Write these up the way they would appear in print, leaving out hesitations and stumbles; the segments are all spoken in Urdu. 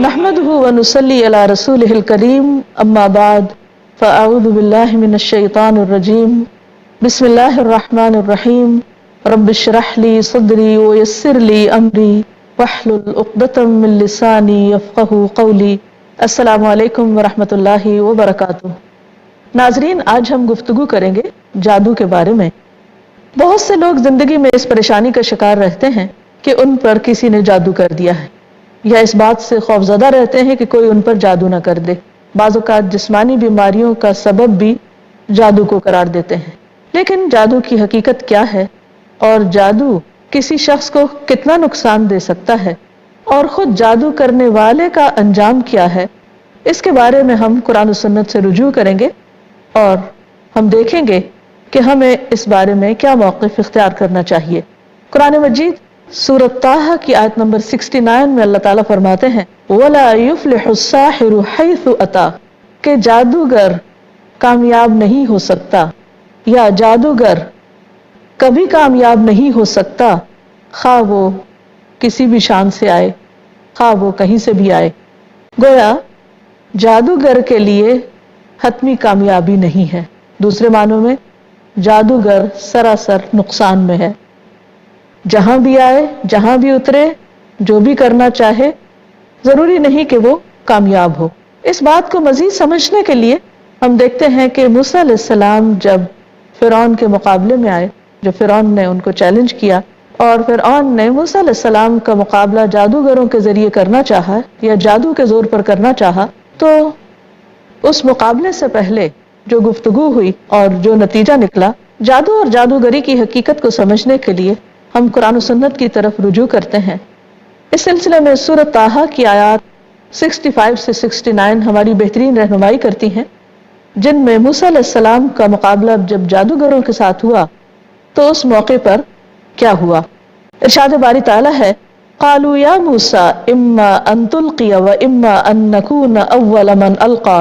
نحمده ونصلي على رسوله الكريم اما بعد فاعوذ بالله من الشيطان الرجيم بسم الله الرحمن الرحيم رب اشرح لي صدري ويسر لي امري واحلل عقدة من لساني يفقهوا قولي. السلام علیکم ورحمۃ اللہ وبرکاتہ. ناظرین، آج ہم گفتگو کریں گے جادو کے بارے میں. بہت سے لوگ زندگی میں اس پریشانی کا شکار رہتے ہیں کہ ان پر کسی نے جادو کر دیا ہے، یا اس بات سے خوفزدہ رہتے ہیں کہ کوئی ان پر جادو نہ کر دے. بعض اوقات جسمانی بیماریوں کا سبب بھی جادو کو قرار دیتے ہیں. لیکن جادو کی حقیقت کیا ہے، اور جادو کسی شخص کو کتنا نقصان دے سکتا ہے، اور خود جادو کرنے والے کا انجام کیا ہے، اس کے بارے میں ہم قرآن و سنت سے رجوع کریں گے اور ہم دیکھیں گے کہ ہمیں اس بارے میں کیا موقف اختیار کرنا چاہیے. قرآن مجید سورۃ طٰہٰ کی آیت نمبر 69 میں اللہ تعالیٰ فرماتے ہیں وَلَا يُفْلِحُ السَّاحِرُ حَيْثُ أَتَىٰ، کہ جادوگر کامیاب نہیں ہو سکتا، یا جادوگر کبھی کامیاب نہیں ہو سکتا، خواہ وہ کسی بھی شان سے آئے، خواہ وہ کہیں سے بھی آئے. گویا جادوگر کے لیے حتمی کامیابی نہیں ہے. دوسرے معنوں میں جادوگر سراسر نقصان میں ہے. جہاں بھی آئے، جہاں بھی اترے، جو بھی کرنا چاہے، ضروری نہیں کہ وہ کامیاب ہو. اس بات کو مزید سمجھنے کے لیے ہم دیکھتے ہیں کہ موسیٰ علیہ السلام جب فرعون کے مقابلے میں آئے، جو فرعون نے ان کو چیلنج کیا، اور فرعون نے موسیٰ علیہ السلام کا مقابلہ جادوگروں کے ذریعے کرنا چاہا یا جادو کے زور پر کرنا چاہا، تو اس مقابلے سے پہلے جو گفتگو ہوئی اور جو نتیجہ نکلا، جادو اور جادوگری کی حقیقت کو سمجھنے کے لیے ہم قرآن و سنت کی طرف رجوع کرتے ہیں. اس سلسلے میں سورۃ طٰہٰ کی آیات 65 سے 69 ہماری بہترین رہنمائی کرتی ہیں، جن میں موسیٰ علیہ السلام کا مقابلہ جب جادوگروں کے ساتھ ہوا تو اس موقع پر کیا ہوا. ارشاد باری تعالیٰ ہے قالوا یا موسیٰ اما ان تلقی و اما ان نکون اول من القی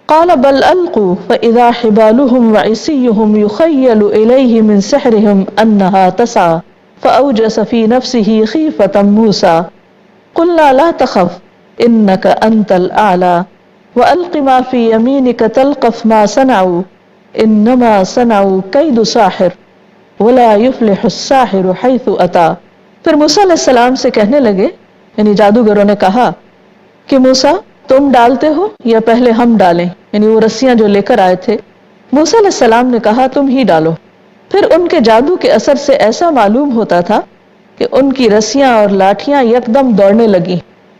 قال بل القوا فاذا حبالهم وعصيهم يخيل اليه من سحرهم انها تسعى فاوجس في نفسه خيفة موسى قلنا لا تخف انك انت الاعلى والق ما في يمينك تلقف ما صنعوا انما صنعوا كيد ساحر ولا يفلح الساحر حيث اتى. پھر موسیٰ علیہ السلام سے کہنے لگے، یعنی جادوگروں نے کہا کہ موسیٰ تم ڈالتے ہو یا پہلے ہم ڈالیں، یعنی وہ رسیاں جو لے کر آئے تھے. موسیٰ علیہ السلام نے کہا تم ہی ڈالو. پھر ان کے جادو کے اثر سے ایسا معلوم ہوتا تھا کہ ان کی رسیاں اور لاٹھیاں یکدم دوڑنے لگیں،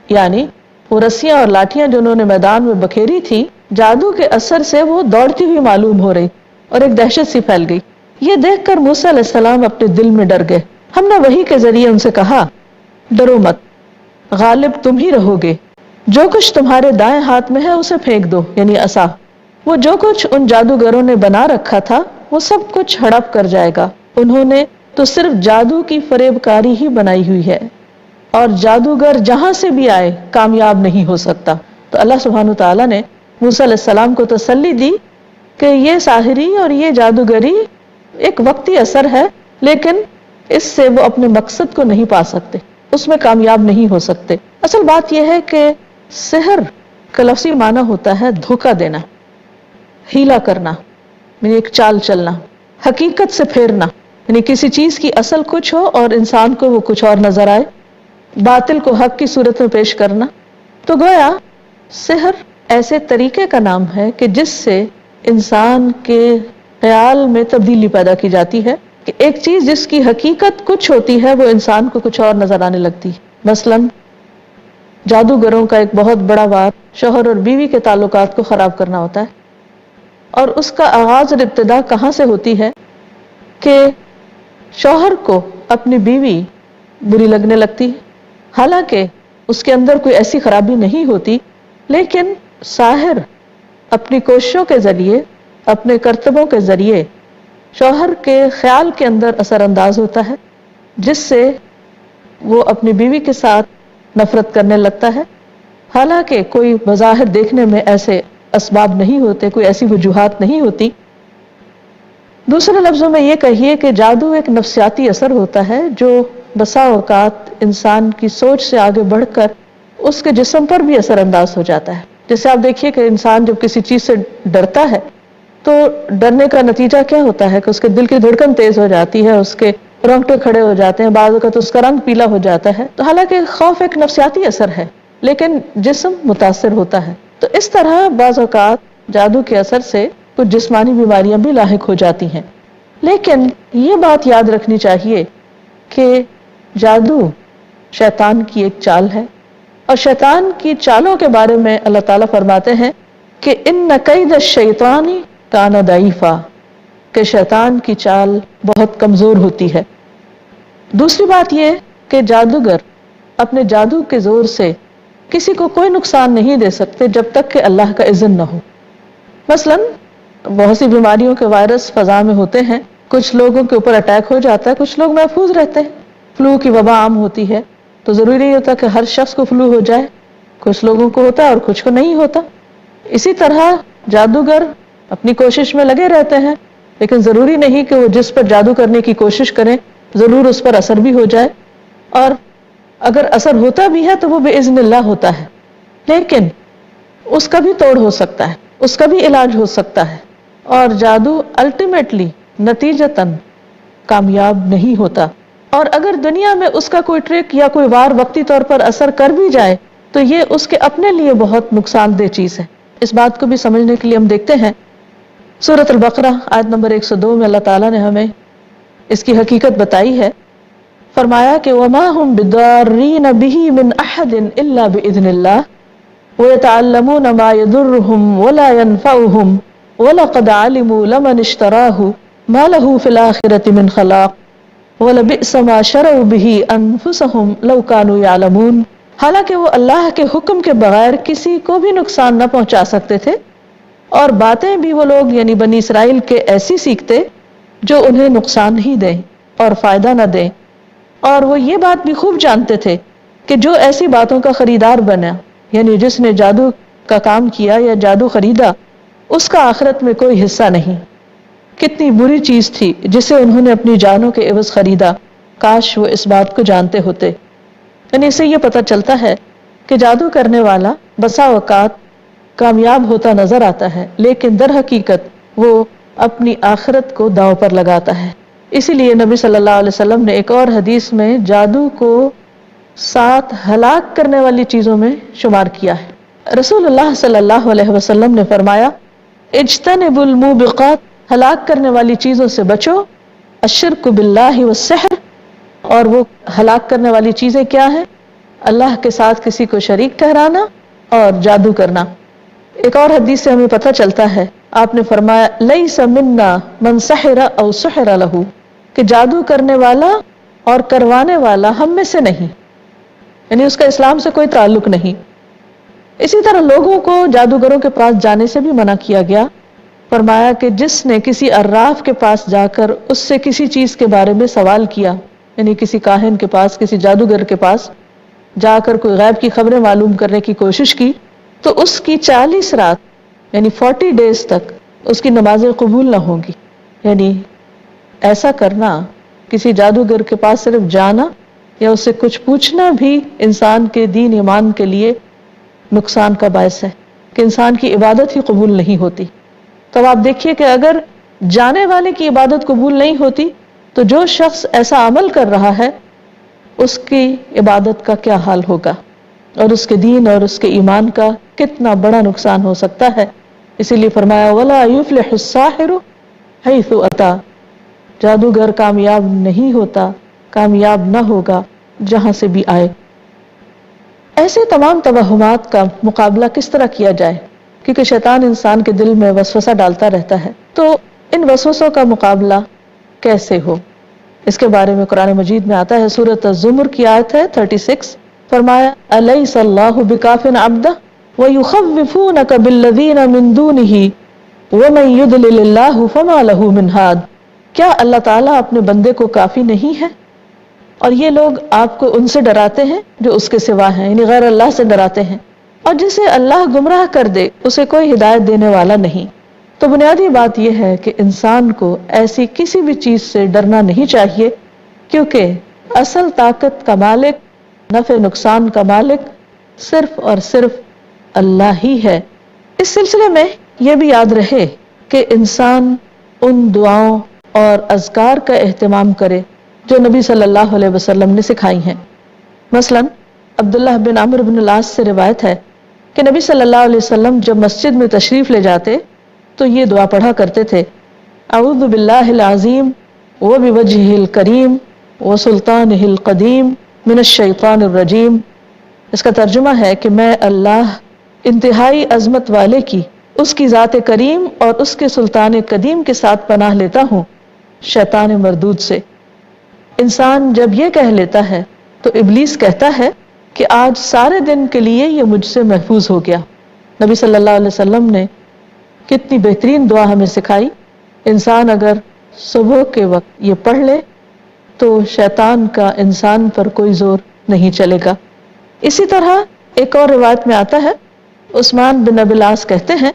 یعنی وہ رسیاں اور لاٹھیاں جو انہوں نے میدان میں بکھیری تھی، جادو کے اثر سے وہ دوڑتی ہوئی معلوم ہو رہی اور ایک دہشت سی پھیل گئی. یہ دیکھ کر موسیٰ علیہ السلام اپنے دل میں ڈر گئے. ہم نے وحی کے ذریعے ان سے کہا ڈرو مت، غالب تم ہی رہو گے. جو کچھ تمہارے دائیں ہاتھ میں ہے اسے پھینک دو، یعنی عصا. وہ جو کچھ ان جادوگروں نے بنا رکھا تھا وہ سب کچھ ہڑپ کر جائے گا. انہوں نے تو صرف جادو کی فریب کاری ہی بنائی ہوئی ہے، اور جادوگر جہاں سے بھی آئے کامیاب نہیں ہو سکتا. تو اللہ سبحانہ تعالیٰ نے موسیٰ علیہ السلام کو تسلی دی کہ یہ ساحری اور یہ جادوگری ایک وقتی اثر ہے، لیکن اس سے وہ اپنے مقصد کو نہیں پا سکتے، اس میں کامیاب نہیں ہو سکتے. اصل بات یہ ہے کہ سحر کا لفظی معنی ہوتا ہے دھوکہ دینا، ہیلا کرنا، یعنی ایک چال چلنا، حقیقت سے پھیرنا، یعنی کسی چیز کی اصل کچھ ہو اور انسان کو وہ کچھ اور نظر آئے، باطل کو حق کی صورت میں پیش کرنا. تو گویا سحر ایسے طریقے کا نام ہے کہ جس سے انسان کے خیال میں تبدیلی پیدا کی جاتی ہے کہ ایک چیز جس کی حقیقت کچھ ہوتی ہے وہ انسان کو کچھ اور نظر آنے لگتی. مثلاً جادوگروں کا ایک بہت بڑا وار شوہر اور بیوی کے تعلقات کو خراب کرنا ہوتا ہے، اور اس کا آغاز اور ابتدا کہاں سے ہوتی ہے کہ شوہر کو اپنی بیوی بری لگنے لگتی، حالانکہ اس کے اندر کوئی ایسی خرابی نہیں ہوتی، لیکن ساحر اپنی کوششوں کے ذریعے، اپنے کرتبوں کے ذریعے شوہر کے خیال کے اندر اثر انداز ہوتا ہے، جس سے وہ اپنی بیوی کے ساتھ نفرت کرنے لگتا ہے، حالانکہ کوئی بظاہر دیکھنے میں ایسے اسباب نہیں ہوتے، کوئی ایسی وجوہات نہیں ہوتی. دوسرے لفظوں میں یہ کہیے کہ جادو ایک نفسیاتی اثر ہوتا ہے جو بسا اوقات انسان کی سوچ سے آگے بڑھ کر اس کے جسم پر بھی اثر انداز ہو جاتا ہے. جیسے آپ دیکھیے کہ انسان جب کسی چیز سے ڈرتا ہے تو ڈرنے کا نتیجہ کیا ہوتا ہے کہ اس کے دل کی دھڑکن تیز ہو جاتی ہے، اس کے رونگٹے کھڑے ہو جاتے ہیں، بعض اوقات اس کا رنگ پیلا ہو جاتا ہے. تو حالانکہ خوف ایک نفسیاتی اثر ہے لیکن جسم متاثر ہوتا ہے. تو اس طرح بعض اوقات جادو کے اثر سے کچھ جسمانی بیماریاں بھی لاحق ہو جاتی ہیں. لیکن یہ بات یاد رکھنی چاہیے کہ جادو شیطان کی ایک چال ہے، اور شیطان کی چالوں کے بارے میں اللہ تعالیٰ فرماتے ہیں کہ ان کید الشیطان کان ضعیفا، کہ شیطان کی چال بہت کمزور ہوتی ہے. دوسری بات یہ کہ جادوگر اپنے جادو کے زور سے کسی کو کوئی نقصان نہیں دے سکتے جب تک کہ اللہ کا اذن نہ ہو. مثلاً بہت سی بیماریوں کے وائرس فضا میں ہوتے ہیں، کچھ لوگوں کے اوپر اٹیک ہو جاتا ہے، کچھ لوگ محفوظ رہتے ہیں. فلو کی وبا عام ہوتی ہے تو ضروری نہیں ہوتا کہ ہر شخص کو فلو ہو جائے، کچھ لوگوں کو ہوتا ہے اور کچھ کو نہیں ہوتا. اسی طرح جادوگر اپنی کوشش میں لگے رہتے ہیں لیکن ضروری نہیں کہ وہ جس پر جادو کرنے کی کوشش کریں ضرور اس پر اثر بھی ہو جائے، اور اگر اثر ہوتا بھی ہے تو وہ باذن اللہ ہوتا ہے، لیکن اس کا بھی توڑ ہو سکتا ہے، اس کا بھی علاج ہو سکتا ہے. اور جادو الٹیمیٹلی نتیجتاً کامیاب نہیں ہوتا، اور اگر دنیا میں اس کا کوئی ٹرک یا کوئی وار وقتی طور پر اثر کر بھی جائے تو یہ اس کے اپنے لیے بہت نقصان دہ چیز ہے. اس بات کو بھی سمجھنے کے لیے ہم دیکھتے ہیں سورۃ البقرہ آیت نمبر 102 میں اللہ تعالیٰ نے ہمیں اس کی حقیقت بتائی ہے. فرمایا کہ وَمَا هُمْ بِضَارِّينَ بِهِ مِنْ أَحَدٍ إِلَّا بِإِذْنِ اللَّهِ وَيَتَعَلَّمُونَ مَا يَضُرُّهُمْ وَلَا يَنْفَعُهُمْ وَلَقَدْ عَلِمُوا لَمَنِ اشْتَرَاهُ مَا لَهُ فِي الْآخِرَةِ مِنْ خَلَاقٍ وَلَبِئْسَ مَا شَرَوْا بِهِ أَنفُسَهُمْ لَوْ كَانُوا يَعْلَمُونَ. حالانکہ وہ اللہ کے حکم کے بغیر کسی کو بھی نقصان نہ پہنچا سکتے تھے، اور باتیں بھی وہ لوگ یعنی بنی اسرائیل کے ایسی سیکھتے جو انہیں نقصان ہی دیں اور فائدہ نہ دیں. اور وہ یہ بات بھی خوب جانتے تھے کہ جو ایسی باتوں کا خریدار بنا، یعنی جس نے جادو کا کام کیا یا جادو خریدا، اس کا آخرت میں کوئی حصہ نہیں. کتنی بری چیز تھی جسے انہوں نے اپنی جانوں کے عوض خریدا. کاش وہ اس بات کو جانتے ہوتے. یعنی اس سے یہ پتہ چلتا ہے کہ جادو کرنے والا بسا اوقات کامیاب ہوتا نظر آتا ہے لیکن در حقیقت وہ اپنی آخرت کو داؤ پر لگاتا ہے. اسی لیے نبی صلی اللہ علیہ وسلم نے ایک اور حدیث میں جادو کو 7 ہلاک کرنے والی چیزوں میں شمار کیا ہے. رسول اللہ صلی اللہ علیہ وسلم نے فرمایا اجتنبوا الموبقات، ہلاک کرنے والی چیزوں سے بچو. الشرک باللہ والسحر، اور وہ ہلاک کرنے والی چیزیں کیا ہیں؟ اللہ کے ساتھ کسی کو شریک ٹھہرانا اور جادو کرنا. ایک اور حدیث سے ہمیں پتہ چلتا ہے، آپ نے فرمایا لیس منا من سحر او سحر لہ، کہ جادو کرنے والا اور کروانے والا ہم میں سے نہیں، یعنی اس کا اسلام سے کوئی تعلق نہیں. اسی طرح لوگوں کو جادوگروں کے پاس جانے سے بھی منع کیا گیا. فرمایا کہ جس نے کسی عراف کے پاس جا کر اس سے کسی چیز کے بارے میں سوال کیا، یعنی کسی کاہن کے پاس، کسی جادوگر کے پاس جا کر کوئی غیب کی خبریں معلوم کرنے کی کوشش کی، تو اس کی 40 رات یعنی 40 ڈیز تک اس کی نمازیں قبول نہ ہوں گی. یعنی ایسا کرنا، کسی جادوگر کے پاس صرف جانا یا اس سے کچھ پوچھنا بھی انسان کے دین ایمان کے لیے نقصان کا باعث ہے کہ انسان کی عبادت ہی قبول نہیں ہوتی. تو آپ دیکھیے کہ اگر جانے والے کی عبادت قبول نہیں ہوتی تو جو شخص ایسا عمل کر رہا ہے اس کی عبادت کا کیا حال ہوگا، اور اس کے دین اور اس کے ایمان کا کتنا بڑا نقصان ہو سکتا ہے. اسی لیے فرمایا وَلَا يُفْلِحُ السَّاحِرُ حَيْثُ أَتَى، جادوگر کامیاب نہیں ہوتا، کامیاب نہ ہوگا جہاں سے بھی آئے. ایسے تمام توہمات کا مقابلہ کس طرح کیا جائے؟ کیونکہ شیطان انسان کے دل میں وسوسہ ڈالتا رہتا ہے، تو ان وسوسوں کا مقابلہ کیسے ہو، اس کے بارے میں قرآن مجید میں آتا ہے. سورۃ الزمر کی آیت ہے 36، فرمایا الیس اللہ بکاف عبدہ ویخوفونک بالذین من دونہ ومن یضلل اللہ فما لہ من ہاد. کیا اللہ تعالیٰ اپنے بندے کو کافی نہیں ہے؟ اور یہ لوگ آپ کو ان سے ڈراتے ہیں جو اس کے سوا ہیں، یعنی غیر اللہ سے ڈراتے ہیں، اور جسے اللہ گمراہ کر دے اسے کوئی ہدایت دینے والا نہیں. تو بنیادی بات یہ ہے کہ انسان کو ایسی کسی بھی چیز سے ڈرنا نہیں چاہیے، کیونکہ اصل طاقت کا مالک، نفع نقصان کا مالک صرف اور صرف اللہ ہی ہے۔ اس سلسلے میں یہ بھی یاد رہے کہ انسان ان دعاؤں اور اذکار کا اہتمام کرے جو نبی صلی اللہ علیہ وسلم نے سکھائی ہیں۔ مثلا عبداللہ بن عمرو بن العاص سے روایت ہے کہ نبی صلی اللہ علیہ وسلم جب مسجد میں تشریف لے جاتے تو یہ دعا پڑھا کرتے تھے، اعوذ باللہ العظیم وبوجہہ الکریم وسلطانہ القدیم من الشیطان الرجیم۔ اس کا ترجمہ ہے کہ میں اللہ انتہائی عظمت والے کی، اس کی ذات کریم اور اس کے سلطان قدیم کے ساتھ پناہ لیتا ہوں شیطان مردود سے۔ انسان جب یہ کہہ لیتا ہے تو ابلیس کہتا ہے کہ آج سارے دن کے لیے یہ مجھ سے محفوظ ہو گیا۔ نبی صلی اللہ علیہ وسلم نے کتنی بہترین دعا ہمیں سکھائی۔ انسان اگر صبح کے وقت یہ پڑھ لے تو شیطان کا انسان پر کوئی زور نہیں چلے گا۔ اسی طرح ایک اور روایت میں آتا ہے، عثمان بن ابی العاص کہتے ہیں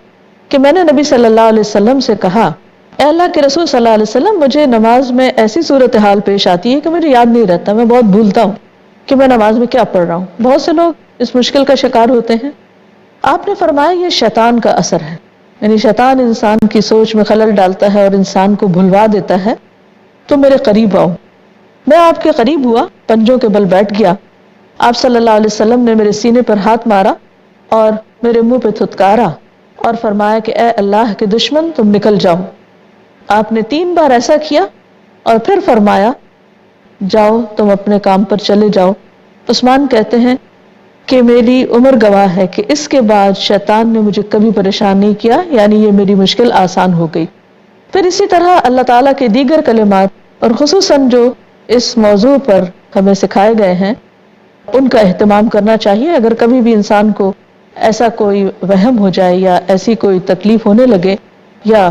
کہ میں نے نبی صلی اللہ علیہ وسلم سے کہا، اے اللہ کے رسول صلی اللہ علیہ وسلم، مجھے نماز میں ایسی صورتحال پیش آتی ہے کہ مجھے یاد نہیں رہتا، میں بہت بھولتا ہوں کہ میں نماز میں کیا پڑھ رہا ہوں۔ بہت سے لوگ اس مشکل کا شکار ہوتے ہیں۔ آپ نے فرمایا یہ شیطان کا اثر ہے، یعنی شیطان انسان کی سوچ میں خلل ڈالتا ہے اور انسان کو بھلوا دیتا ہے۔ تو میرے قریب آؤ۔ میں آپ کے قریب ہوا، پنجوں کے بل بیٹھ گیا۔ آپ صلی اللہ علیہ وسلم نے میرے سینے پر ہاتھ مارا اور میرے منہ پہ تھتکارا اور فرمایا کہ اے اللہ کے دشمن، تم نکل جاؤ۔ آپ نے 3 بار ایسا کیا اور پھر فرمایا جاؤ تم اپنے کام پر چلے جاؤ۔ عثمان کہتے ہیں کہ میری عمر گواہ ہے کہ اس کے بعد شیطان نے مجھے کبھی پریشان نہیں کیا، یعنی یہ میری مشکل آسان ہو گئی۔ پھر اسی طرح اللہ تعالیٰ کے دیگر کلمات اور خصوصاً جو اس موضوع پر ہمیں سکھائے گئے ہیں ان کا اہتمام کرنا چاہیے۔ اگر کبھی بھی انسان کو ایسا کوئی وہم ہو جائے یا ایسی کوئی تکلیف ہونے لگے یا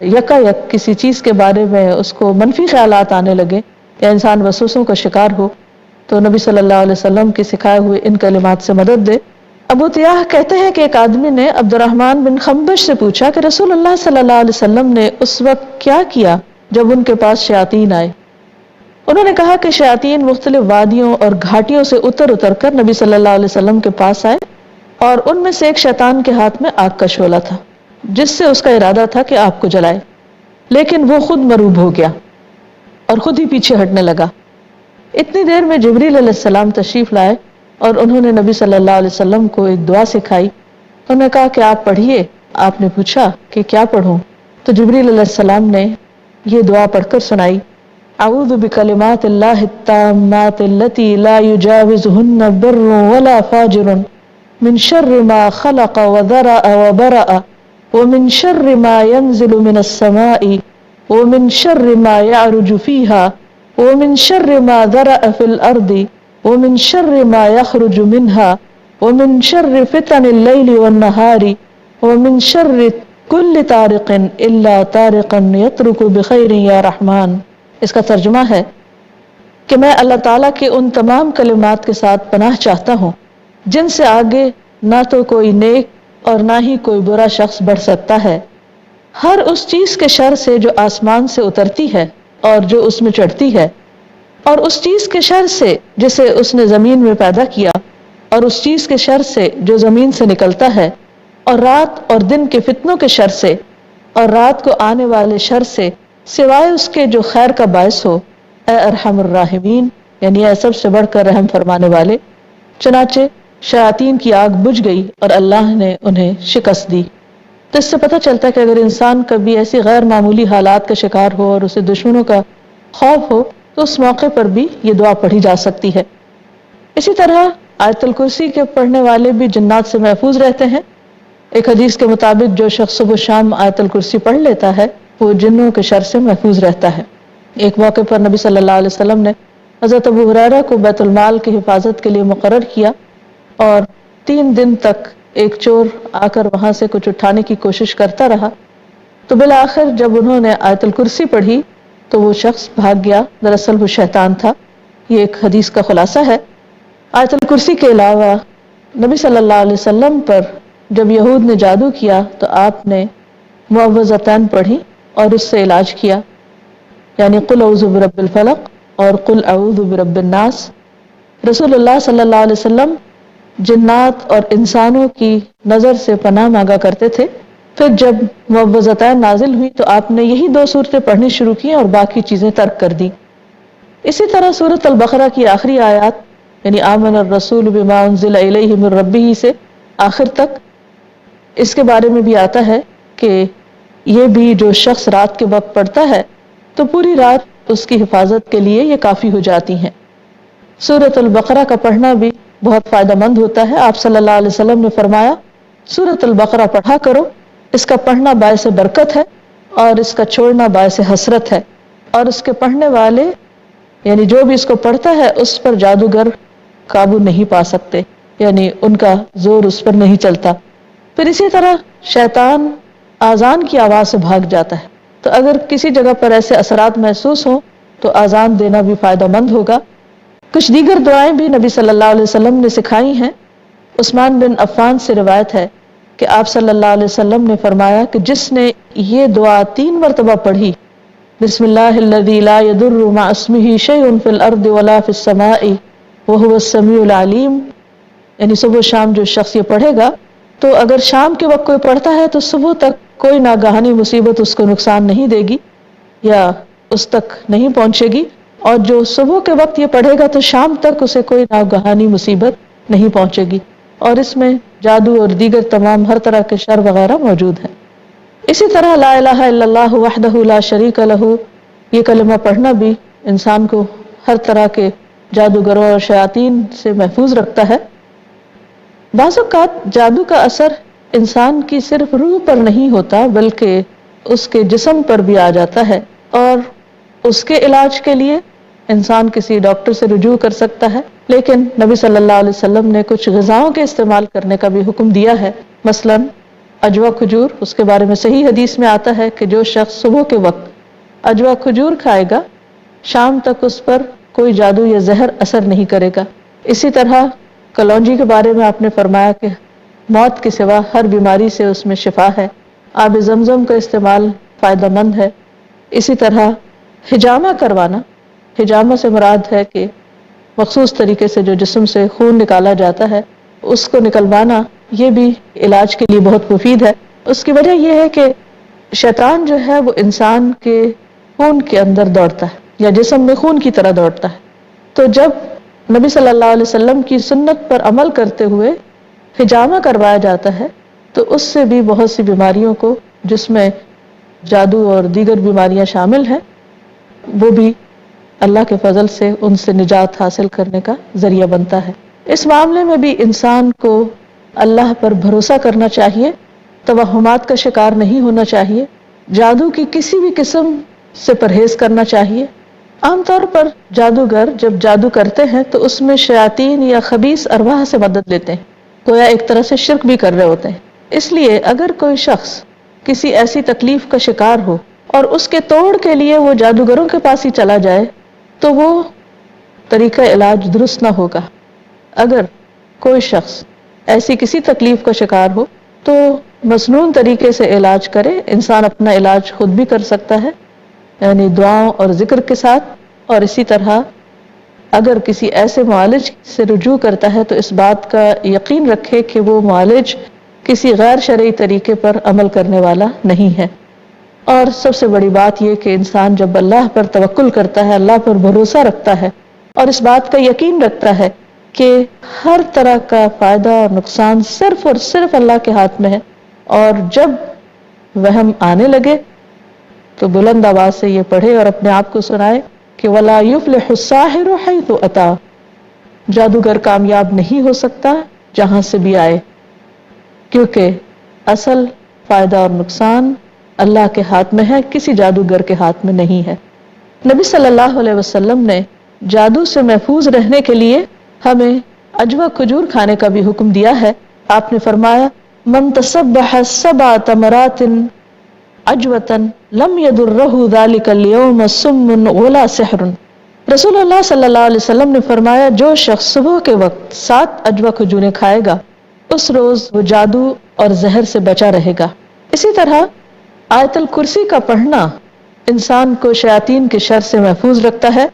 یکایک کسی چیز کے بارے میں اس کو منفی خیالات آنے لگے یا انسان وسوسوں کا شکار ہو تو نبی صلی اللہ علیہ وسلم کے سکھائے ہوئے ان کلمات سے مدد دے۔ ابو طیاح کہتے ہیں کہ ایک آدمی نے عبد الرحمن بن خنبش سے پوچھا کہ رسول اللہ صلی اللہ علیہ وسلم نے اس وقت کیا کیا جب ان کے پاس شیاطین آئے؟ انہوں نے کہا کہ شیاطین مختلف وادیوں اور گھاٹیوں سے اتر کر نبی صلی اللہ علیہ وسلم کے پاس آئے اور ان میں سے ایک شیطان کے ہاتھ میں آگ کا شعلہ تھا جس سے اس کا ارادہ تھا کہ آپ کو جلائے، لیکن وہ خود مروب ہو گیا اور خود ہی پیچھے ہٹنے لگا۔ اتنی دیر میں جبریل علیہ السلام تشریف لائے اور انہوں نے نبی صلی اللہ علیہ وسلم کو ایک دعا سکھائی۔ انہوں نے کہا کہ آپ پڑھیے۔ آپ نے پوچھا کہ کیا پڑھوں؟ تو جبریل علیہ السلام نے یہ دعا پڑھ کر سنائی، اعوذ بکلمات اللہ التامات التی لا یجاوزہن بر ولا فاجر من شر ما خلق وذرأ وبرأ ومن شر ما ينزل من السماء ومن شر ما يعرج فيها ومن شر ما ذرأ في الأرض ومن شر ما يخرج منها ومن شر فتن الليل والنهار ومن شر كل طارق إلا طارقا يطرق بخير يا رحمن۔ اس کا ترجمہ ہے کہ میں اللہ تعالیٰ کے ان تمام کلمات کے ساتھ پناہ چاہتا ہوں جن سے آگے نہ تو کوئی نیک اور نہ ہی کوئی برا شخص بڑھ سکتا ہے، ہر اس چیز کے شر سے جو آسمان سے اترتی ہے اور جو اس میں چڑھتی ہے، اور اس چیز کے شر سے جسے اس نے زمین میں پیدا کیا، اور اس چیز کے شر سے جو زمین سے نکلتا ہے، اور رات اور دن کے فتنوں کے شر سے اور رات کو آنے والے شر سے، سوائے اس کے جو خیر کا باعث ہو، اے ارحم الراحمین، یعنی اے سب سے بڑھ کر رحم فرمانے والے۔ چنانچہ شیاطین کی آگ بجھ گئی اور اللہ نے انہیں شکست دی۔ تو اس سے پتہ چلتا ہے کہ اگر انسان کبھی ایسی غیر معمولی حالات کا شکار ہو اور اسے دشمنوں کا خوف ہو تو اس موقع پر بھی یہ دعا پڑھی جا سکتی ہے۔ اسی طرح آیت الکرسی کے پڑھنے والے بھی جنات سے محفوظ رہتے ہیں۔ ایک حدیث کے مطابق جو شخص صبح و شام آیت الکرسی پڑھ لیتا ہے وہ جنوں کے شر سے محفوظ رہتا ہے۔ ایک موقع پر نبی صلی اللہ علیہ وسلم نے حضرت ابو ہریرہ کو بیت المال کی حفاظت کے لیے مقرر کیا اور 3 دن تک ایک چور آ کر وہاں سے کچھ اٹھانے کی کوشش کرتا رہا، تو بالآخر جب انہوں نے آیت الکرسی پڑھی تو وہ شخص بھاگ گیا، دراصل وہ شیطان تھا۔ یہ ایک حدیث کا خلاصہ ہے۔ آیت الکرسی کے علاوہ نبی صلی اللہ علیہ وسلم پر جب یہود نے جادو کیا تو آپ نے معوذتین پڑھی اور اس سے علاج کیا، یعنی قل اعوذ برب الفلق اور قل اعوذ برب الناس۔ رسول اللہ صلی اللہ علیہ وسلم جنات اور انسانوں کی نظر سے پناہ مانگا کرتے تھے۔ پھر جب معوذتین نازل ہوئی تو آپ نے یہی 2 صورتیں پڑھنی شروع کی اور باقی چیزیں ترک کر دی۔ اسی طرح سورۃ البقرہ کی آخری آیات یعنی آمن الرسول بما انزل الیہ من ربہ سے آخر تک اس کے بارے میں بھی آتا ہے کہ یہ بھی جو شخص رات کے وقت پڑھتا ہے تو پوری رات اس کی حفاظت کے لیے یہ کافی ہو جاتی ہیں۔ سورۃ البقرہ کا پڑھنا بھی بہت فائدہ مند ہوتا ہے۔ آپ صلی اللہ علیہ وسلم نے فرمایا سورۃ البقرہ پڑھا کرو، اس کا پڑھنا باعث برکت ہے اور اس کا چھوڑنا باعث حسرت ہے، اور اس کے پڑھنے والے یعنی جو بھی اس کو پڑھتا ہے اس پر جادوگر قابو نہیں پا سکتے، یعنی ان کا زور اس پر نہیں چلتا۔ پھر اسی طرح شیطان آذان کی آواز سے بھاگ جاتا ہے، تو اگر کسی جگہ پر ایسے اثرات محسوس ہوں تو آذان دینا بھی فائدہ مند ہوگا۔ کچھ دیگر دعائیں بھی نبی صلی اللہ علیہ وسلم نے سکھائی ہیں۔ عثمان بن عفان سے روایت ہے کہ آپ صلی اللہ علیہ وسلم نے فرمایا کہ جس نے یہ دعا 3 مرتبہ پڑھی، بسم اللہ الذی لا یضر مع اسمہ شیء فی الارض ولا فی السماء وہو السمیع العلیم، یعنی صبح و شام جو شخص یہ پڑھے گا تو اگر شام کے وقت کوئی پڑھتا ہے تو صبح تک کوئی ناگہانی مصیبت اس کو نقصان نہیں دے گی یا اس تک نہیں پہنچے گی، اور جو صبح کے وقت یہ پڑھے گا تو شام تک اسے کوئی ناگہانی مصیبت نہیں پہنچے گی، اور اس میں جادو اور دیگر تمام ہر طرح کے شر وغیرہ موجود ہیں۔ اسی طرح لا الہ الا اللہ وحدہ لا شریک لہ، یہ کلمہ پڑھنا بھی انسان کو ہر طرح کے جادوگروں اور شیاطین سے محفوظ رکھتا ہے۔ بعض اوقات جادو کا اثر انسان کی صرف روح پر نہیں ہوتا بلکہ اس کے جسم پر بھی آ جاتا ہے، اور اس کے علاج کے لیے انسان کسی ڈاکٹر سے رجوع کر سکتا ہے، لیکن نبی صلی اللہ علیہ وسلم نے کچھ غذاؤں کے استعمال کرنے کا بھی حکم دیا ہے۔ مثلا اجوا کھجور، اس کے بارے میں صحیح حدیث میں آتا ہے کہ جو شخص صبح کے وقت اجوا کھجور کھائے گا شام تک اس پر کوئی جادو یا زہر اثر نہیں کرے گا۔ اسی طرح کلونجی کے بارے میں آپ نے فرمایا کہ موت کے سوا ہر بیماری سے اس میں شفا ہے۔ آب زمزم کا استعمال فائدہ مند ہے۔ اسی طرح حجامہ کروانا، حجامہ سے مراد ہے کہ مخصوص طریقے سے جو جسم سے خون نکالا جاتا ہے اس کو نکلوانا، یہ بھی علاج کے لیے بہت مفید ہے۔ اس کی وجہ یہ ہے کہ شیطان جو ہے وہ انسان کے خون کے اندر دوڑتا ہے یا جسم میں خون کی طرح دوڑتا ہے، تو جب نبی صلی اللہ علیہ وسلم کی سنت پر عمل کرتے ہوئے حجامہ کروایا جاتا ہے تو اس سے بھی بہت سی بیماریوں کو، جس میں جادو اور دیگر بیماریاں شامل ہیں، وہ بھی اللہ کے فضل سے ان سے نجات حاصل کرنے کا ذریعہ بنتا ہے۔ اس معاملے میں بھی انسان کو اللہ پر بھروسہ کرنا چاہیے، توہمات کا شکار نہیں ہونا چاہیے، جادو کی کسی بھی قسم سے پرہیز کرنا چاہیے۔ عام طور پر جادوگر جب جادو کرتے ہیں تو اس میں شیاطین یا خبیث ارواح سے مدد لیتے ہیں، گویا ایک طرح سے شرک بھی کر رہے ہوتے ہیں۔ اس لیے اگر کوئی شخص کسی ایسی تکلیف کا شکار ہو اور اس کے توڑ کے لیے وہ جادوگروں کے پاس ہی چلا جائے تو وہ طریقہ علاج درست نہ ہوگا۔ اگر کوئی شخص ایسی کسی تکلیف کا شکار ہو تو مسنون طریقے سے علاج کرے۔ انسان اپنا علاج خود بھی کر سکتا ہے، یعنی دعاؤں اور ذکر کے ساتھ، اور اسی طرح اگر کسی ایسے معالج سے رجوع کرتا ہے تو اس بات کا یقین رکھے کہ وہ معالج کسی غیر شرعی طریقے پر عمل کرنے والا نہیں ہے۔ اور سب سے بڑی بات یہ کہ انسان جب اللہ پر توکل کرتا ہے، اللہ پر بھروسہ رکھتا ہے اور اس بات کا یقین رکھتا ہے کہ ہر طرح کا فائدہ اور نقصان صرف اور صرف اللہ کے ہاتھ میں ہے، اور جب وہم آنے لگے تو بلند آواز سے یہ پڑھے اور اپنے آپ کو سنائے کہ وَلَا يُفْلِحُ السَّاحِرُ حَيْثُ أَتَى، جادوگر کامیاب نہیں ہو سکتا جہاں سے بھی آئے، کیونکہ اصل فائدہ اور نقصان اللہ کے ہاتھ میں ہے، کسی جادوگر کے ہاتھ میں نہیں ہے۔ نبی صلی اللہ علیہ وسلم نے جادو سے محفوظ رہنے کے لیے ہمیں اجوا کھجور کھانے کا بھی حکم دیا ہے۔ آپ نے فرمایا من تصبح 7 تمرات عجوة لم يضره ذلك اليوم سم ولا سحر، رسول اللہ صلی اللہ علیہ وسلم نے فرمایا جو شخص صبح کے وقت 7 اجوا کھجوریں کھائے گا اس روز وہ جادو اور زہر سے بچا رہے گا۔ اسی طرح آیت الکرسی کا پڑھنا انسان کو شیاطین کے شر سے محفوظ رکھتا ہے۔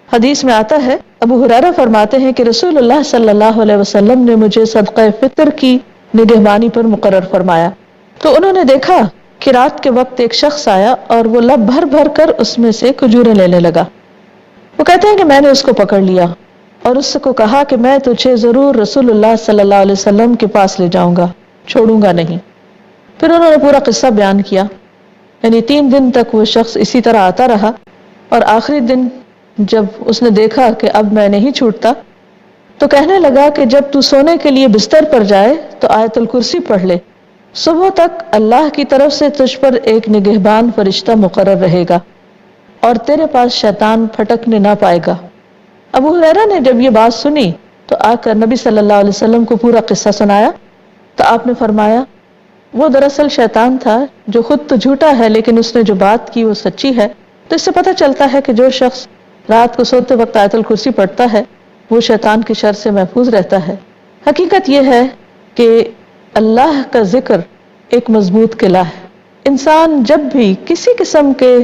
حدیث میں آتا ہے، ابو ہریرہ فرماتے ہیں کہ رسول اللہ صلی اللہ علیہ وسلم نے مجھے صدقہ فطر کی نگہبانی پر مقرر فرمایا، تو انہوں نے دیکھا کہ رات کے وقت ایک شخص آیا اور وہ لب بھر بھر کر اس میں سے کھجوریں لینے لگا۔ وہ کہتے ہیں کہ میں نے اس کو پکڑ لیا اور اس کو کہا کہ میں تجھے ضرور رسول اللہ صلی اللہ علیہ وسلم کے پاس لے جاؤں گا، چھوڑوں گا نہیں۔ پھر انہوں نے پورا قصہ بیان کیا، یعنی 3 دن تک وہ شخص اسی طرح آتا رہا، اور آخری دن جب اس نے دیکھا کہ اب میں نہیں چھوٹتا تو کہنے لگا کہ جب تو سونے کے لیے بستر پر جائے تو آیت الکرسی پڑھ لے، صبح تک اللہ کی طرف سے تجھ پر ایک نگہبان فرشتہ مقرر رہے گا اور تیرے پاس شیطان پھٹکنے نہ پائے گا۔ ابو ہریرہ نے جب یہ بات سنی تو آ کر نبی صلی اللہ علیہ وسلم کو پورا قصہ سنایا، تو آپ نے فرمایا وہ دراصل شیطان تھا جو خود تو جھوٹا ہے لیکن اس نے جو بات کی وہ سچی ہے۔ تو اس سے پتہ چلتا ہے کہ جو شخص رات کو سوتے وقت آیت الکرسی پڑھتا ہے وہ شیطان کی شر سے محفوظ رہتا ہے۔ حقیقت یہ ہے کہ اللہ کا ذکر ایک مضبوط قلعہ ہے۔ انسان جب بھی کسی قسم کے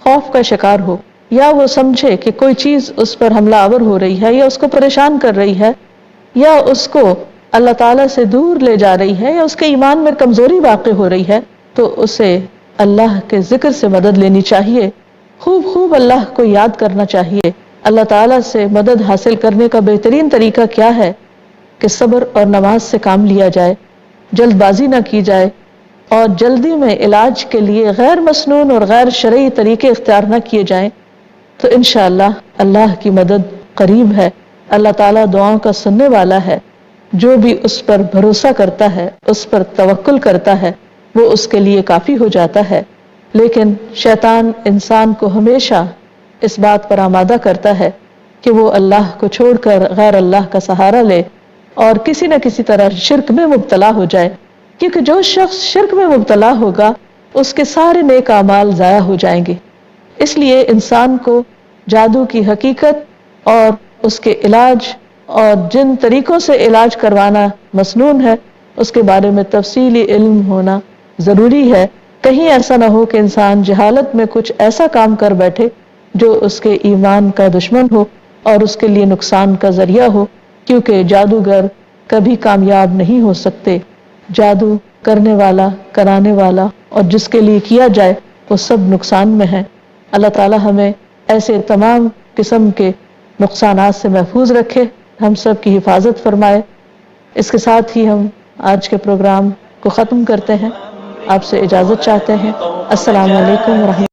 خوف کا شکار ہو، یا وہ سمجھے کہ کوئی چیز اس پر حملہ آور ہو رہی ہے یا اس کو پریشان کر رہی ہے یا اس کو اللہ تعالیٰ سے دور لے جا رہی ہے یا اس کے ایمان میں کمزوری واقع ہو رہی ہے، تو اسے اللہ کے ذکر سے مدد لینی چاہیے، خوب اللہ کو یاد کرنا چاہیے۔ اللہ تعالیٰ سے مدد حاصل کرنے کا بہترین طریقہ کیا ہے کہ صبر اور نماز سے کام لیا جائے، جلد بازی نہ کی جائے، اور جلدی میں علاج کے لیے غیر مسنون اور غیر شرعی طریقے اختیار نہ کیے جائیں، تو انشاءاللہ اللہ کی مدد قریب ہے۔ اللہ تعالیٰ دعاؤں کا سننے والا ہے، جو بھی اس پر بھروسہ کرتا ہے، اس پر توکل کرتا ہے، وہ اس کے لیے کافی ہو جاتا ہے۔ لیکن شیطان انسان کو ہمیشہ اس بات پر آمادہ کرتا ہے کہ وہ اللہ کو چھوڑ کر غیر اللہ کا سہارا لے اور کسی نہ کسی طرح شرک میں مبتلا ہو جائے، کیونکہ جو شخص شرک میں مبتلا ہوگا اس کے سارے نیک اعمال ضائع ہو جائیں گے۔ اس لیے انسان کو جادو کی حقیقت اور اس کے علاج اور جن طریقوں سے علاج کروانا مسنون ہے اس کے بارے میں تفصیلی علم ہونا ضروری ہے۔ کہیں ایسا نہ ہو کہ انسان جہالت میں کچھ ایسا کام کر بیٹھے جو اس کے ایمان کا دشمن ہو اور اس کے لیے نقصان کا ذریعہ ہو، کیونکہ جادوگر کبھی کامیاب نہیں ہو سکتے۔ جادو کرنے والا، کرانے والا اور جس کے لیے کیا جائے وہ سب نقصان میں ہے۔ اللہ تعالی ہمیں ایسے تمام قسم کے نقصانات سے محفوظ رکھے، ہم سب کی حفاظت فرمائے۔ اس کے ساتھ ہی ہم آج کے پروگرام کو ختم کرتے ہیں، آپ سے اجازت چاہتے ہیں۔ السلام علیکم ورحمۃ